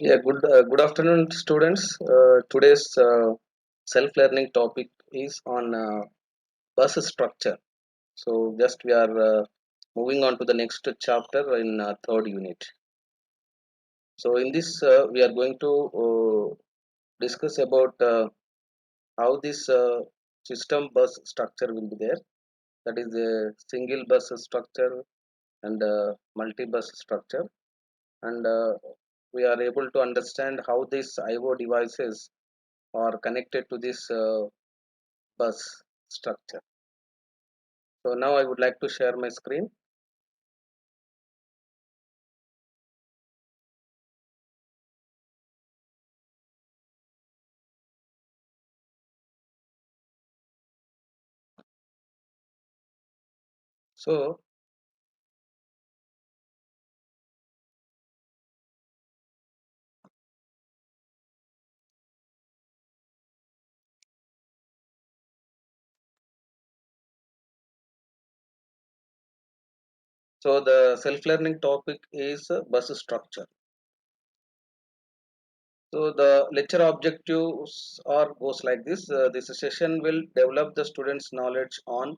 Yeah, good afternoon, students. Today's self-learning topic is on bus structure. So, just we are moving on to the next chapter in third unit. So, in this, we are going to discuss about how this system bus structure will be there. That is a single bus structure and multi-bus structure, and we are able to understand how these I/O devices are connected to this bus structure. So now I would like to share my screen. So, the self-learning topic is bus structure. So the lecture objectives are goes like this. This session will develop the students' knowledge on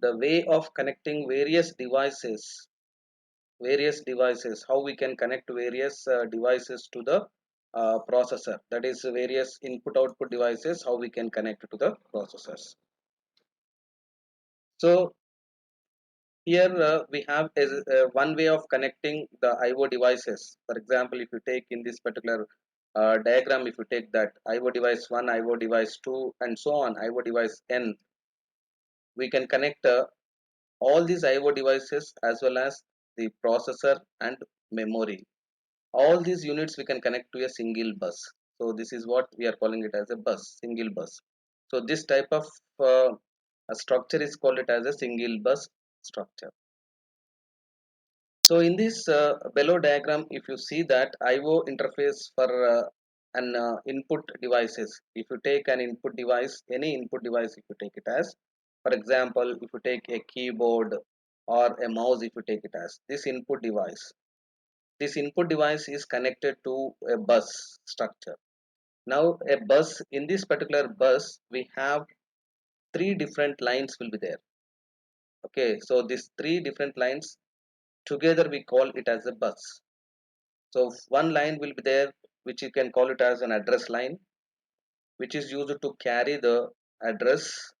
the way of connecting various devices, how we can connect various devices to the processor. That is various input-output devices, how we can connect to the processors. So here we have one way of connecting the IO devices. For example, if you take in this particular diagram, if you take that IO device 1, IO device 2, and so on, IO device N, we can connect all these IO devices as well as the processor and memory. All these units we can connect to a single bus. So this is what we are calling it as a bus, single bus. So this type of a structure is called it as a single bus structure. So in this below diagram, if you see that IO interface for an input devices, if you take an input device, any input device, if you take it as, for example, if you take a keyboard or a mouse, if you take it as this input device is connected to a bus structure. Now, a bus in this particular bus, we have three different lines will be there. Okay, so these three different lines together we call it as a bus. So one line will be there, which you can call it as an address line, which is used to carry the address.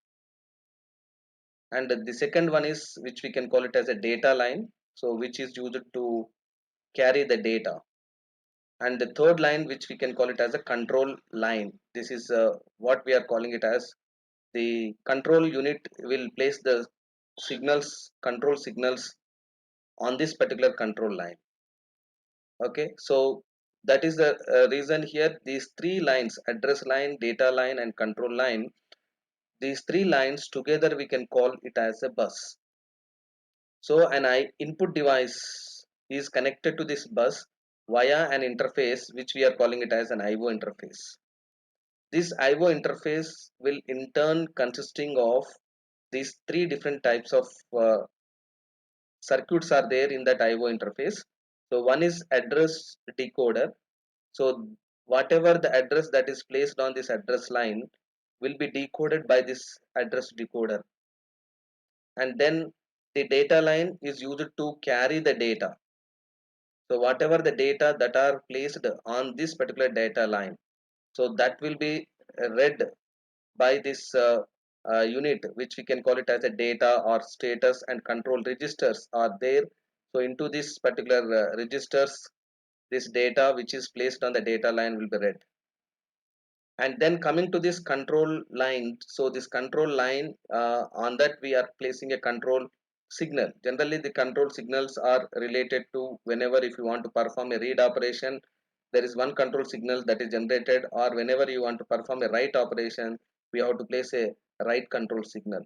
And the second one is which we can call it as a data line, so which is used to carry the data. And the third line, which we can call it as a control line. This is what we are calling it as the control unit will place the control signals on this particular control line. Okay, so that is the reason here these three lines, address line, data line, and control line, these three lines together we can call it as a bus. So an input device is connected to this bus via an interface which we are calling it as an IO interface. This IO interface will in turn consisting of these three different types of circuits are there in that IO interface. So one is address decoder. So whatever the address that is placed on this address line will be decoded by this address decoder, and then the data line is used to carry the data. So whatever the data that are placed on this particular data line, so that will be read by this unit, which we can call it as a data or status and control registers are there. So into this particular registers, this data which is placed on the data line will be read. And then coming to this control line, so this control line, on that we are placing a control signal. Generally the control signals are related to whenever if you want to perform a read operation, there is one control signal that is generated, or whenever you want to perform a write operation, we have to place a write control signal.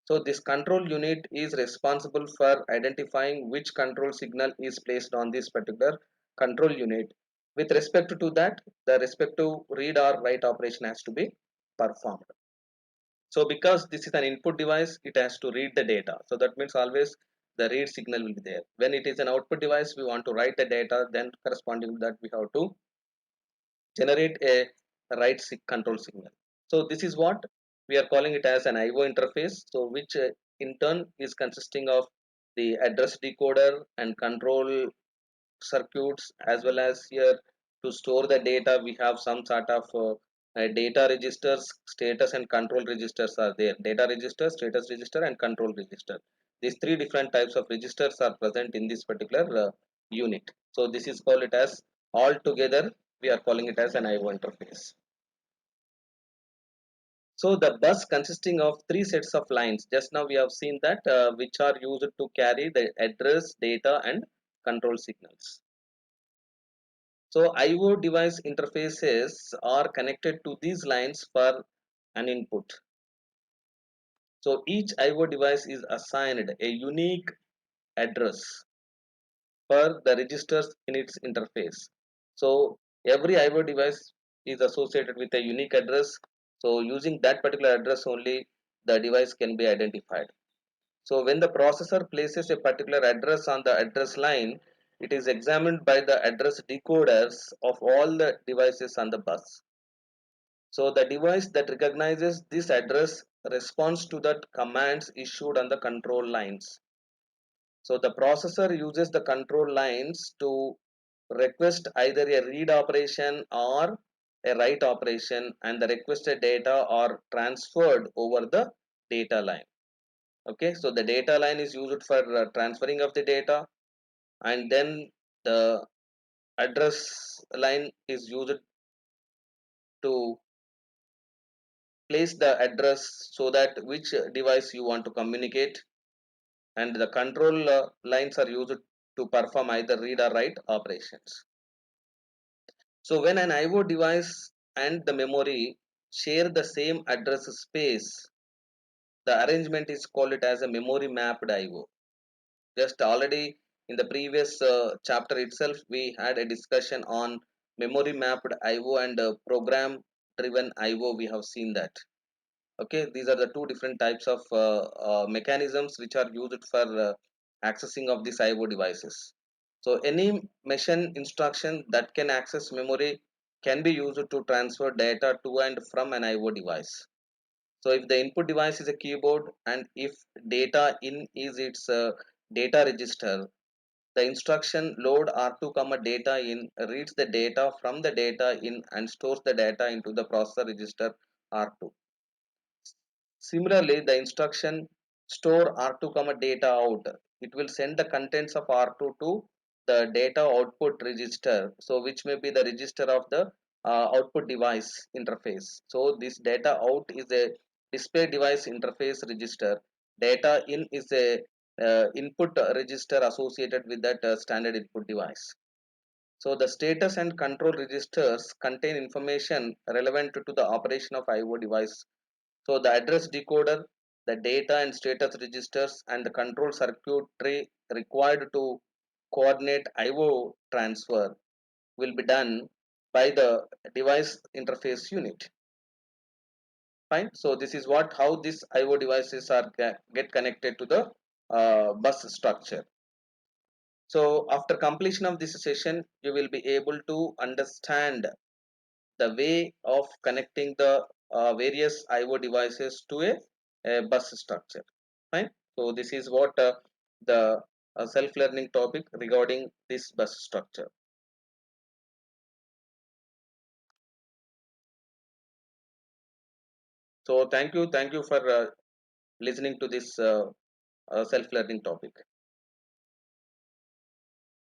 So this control unit is responsible for identifying which control signal is placed on this particular control unit. With respect to that, the respective read or write operation has to be performed. So because this is an input device, it has to read the data. So that means always the read signal will be there. When it is an output device, we want to write the data, then corresponding to that we have to generate a control signal. So this is what we are calling it as an IO interface. So which in turn is consisting of the address decoder and control circuits, as well as here to store the data we have some sort of data registers, status and control registers are there. Data register, status register and control register. These three different types of registers are present in this particular unit. So this is called it as, all together we are calling it as an IO interface. So the bus consisting of three sets of lines, just now we have seen that, which are used to carry the address, data and control signals. So IO device interfaces are connected to these lines for an input. So each IO device is assigned a unique address for the registers in its interface. So every IO device is associated with a unique address. So using that particular address only, the device can be identified. So when the processor places a particular address on the address line, it is examined by the address decoders of all the devices on the bus. So the device that recognizes this address responds to the commands issued on the control lines. So the processor uses the control lines to request either a read operation or a write operation, and the requested data are transferred over the data line. Okay, so the data line is used for transferring of the data, and then the address line is used to place the address so that which device you want to communicate, and the control lines are used to perform either read or write operations. So when an IO device and the memory share the same address space, the arrangement is called it as a memory mapped IO. Just already in the previous chapter itself, we had a discussion on memory mapped IO and program driven IO. We have seen that. Okay, these are the two different types of mechanisms which are used for accessing of these IO devices. So any machine instruction that can access memory can be used to transfer data to and from an IO device. So if the input device is a keyboard, and if data in is its data register, the instruction load R2 comma data in reads the data from the data in and stores the data into the processor register R2. Similarly, the instruction store R2 comma data out, it will send the contents of R2 to the data output register, so which may be the register of the output device interface. So this data out is a display device interface register. Data in is a input register associated with that standard input device. So the status and control registers contain information relevant to the operation of IO device. So the address decoder, the data and status registers and the control circuitry required to coordinate IO transfer will be done by the device interface unit. Fine. So this is what how these IO devices are get connected to the bus structure. So after completion of this session, you will be able to understand the way of connecting the various IO devices to a bus structure. Fine. So this is what the self-learning topic regarding this bus structure. So thank you for listening to this self-learning topic.